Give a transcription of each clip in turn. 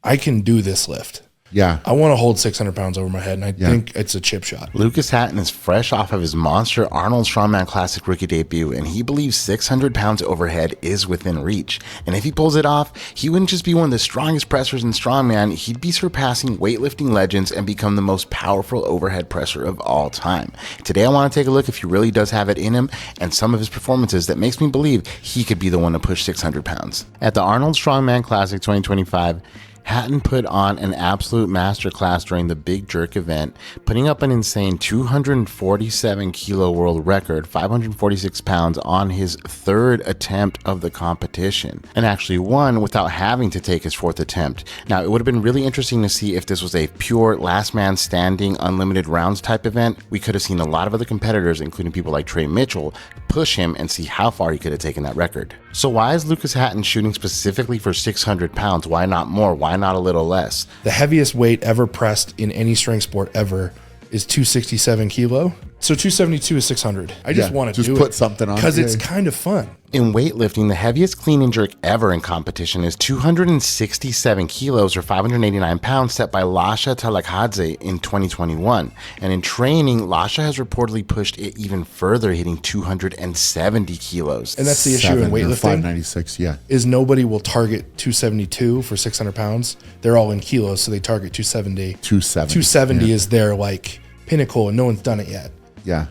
I can do this lift. Yeah. I want to hold 600 pounds over my head, and I think it's a chip shot. Lucas Hatton is fresh off of his monster Arnold Strongman Classic rookie debut, and he believes 600 pounds overhead is within reach. And if he pulls it off, he wouldn't just be one of the strongest pressers in strongman, he'd be surpassing weightlifting legends and become the most powerful overhead presser of all time. Today I want to take a look if he really does have it in him and some of his performances that makes me believe he could be the one to push 600 pounds. At the Arnold Strongman Classic 2025, Hatton put on an absolute masterclass during the Big Jerk event, putting up an insane 247 kilo world record, 546 pounds on his third attempt of the competition, and actually won without having to take his fourth attempt. Now, it would have been really interesting to see if this was a pure last man standing, unlimited rounds type event. We could have seen a lot of other competitors, including people like Trey Mitchell, push him and see how far he could have taken that record. So why is Lucas Hatton shooting specifically for 600 pounds? Why not more? Why not a little less? The heaviest weight ever pressed in any strength sport ever is 267 kilo. So 272 is 600. I just want to do it. Just put something on because it's kind of fun. In weightlifting, the heaviest clean and jerk ever in competition is 267 kilos or 589 pounds set by Lasha Talakadze in 2021. And in training, Lasha has reportedly pushed it even further, hitting 270 kilos. And that's the issue in weightlifting. 596, yeah. Is nobody will target 272 for 600 pounds. They're all in kilos, so they target 270. 270 is their like pinnacle, and no one's done it yet. Yeah.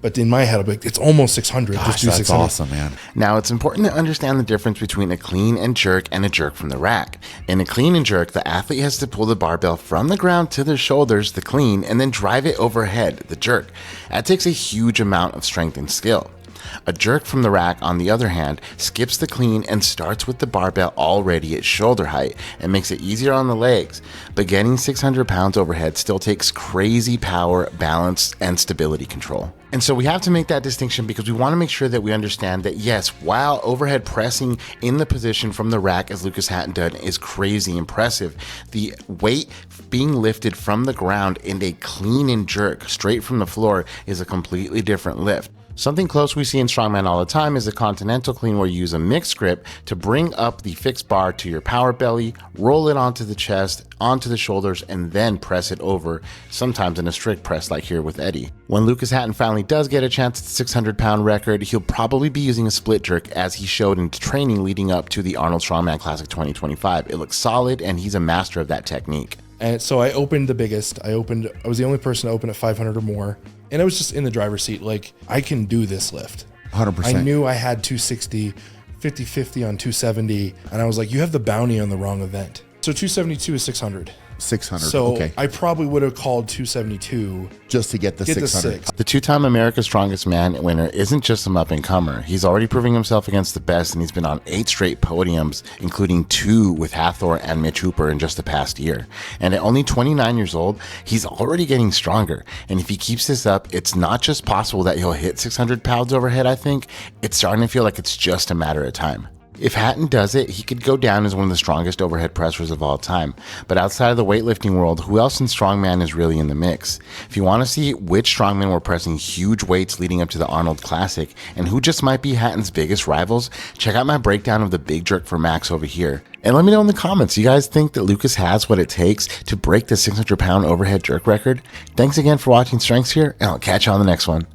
But in my head, I'll be like, it's almost 600. Gosh, just do that's 600. awesome, man. Now, it's important to understand the difference between a clean and jerk and a jerk from the rack. In a clean and jerk, the athlete has to pull the barbell from the ground to their shoulders, the clean, and then drive it overhead, the jerk. That takes a huge amount of strength and skill. A jerk from the rack, on the other hand, skips the clean and starts with the barbell already at shoulder height and makes it easier on the legs. But getting 600 pounds overhead still takes crazy power, balance, and stability control. And so we have to make that distinction because we want to make sure that we understand that yes, while overhead pressing in the position from the rack as Lucas Hatton did is crazy impressive, the weight being lifted from the ground in a clean and jerk straight from the floor is a completely different lift. Something close we see in strongman all the time is the continental clean, where you use a mixed grip to bring up the fixed bar to your power belly, roll it onto the chest, onto the shoulders, and then press it over, sometimes in a strict press like here with Eddie. When Lucas Hatton finally does get a chance at the 600 pound record, he'll probably be using a split jerk as he showed in training leading up to the Arnold Strongman Classic 2025. It looks solid and he's a master of that technique. And so I opened the biggest. I was the only person to open at 500 or more. And I was just in the driver's seat. Like, I can do this lift. 100%. I knew I had 260, 50-50 on 270. And I was like, you have the bounty on the wrong event. So 272 is 600. 600. So okay. I probably would have called 272 just to get the 600. The two-time America's Strongest Man winner isn't just some up-and-comer. He's already proving himself against the best, and he's been on 8 straight podiums, including 2 with Hathor and Mitch Hooper in just the past year. And at only 29 years old, he's already getting stronger. And if he keeps this up, it's not just possible that he'll hit 600 pounds overhead, I think. It's starting to feel like it's just a matter of time. If Hatton does it, he could go down as one of the strongest overhead pressers of all time. But outside of the weightlifting world, who else in strongman is really in the mix? If you want to see which strongmen were pressing huge weights leading up to the Arnold Classic, and who just might be Hatton's biggest rivals, check out my breakdown of the big jerk for Max over here. And let me know in the comments, you guys think that Lucas has what it takes to break the 600 pound overhead jerk record? Thanks again for watching Strengths here, and I'll catch you on the next one.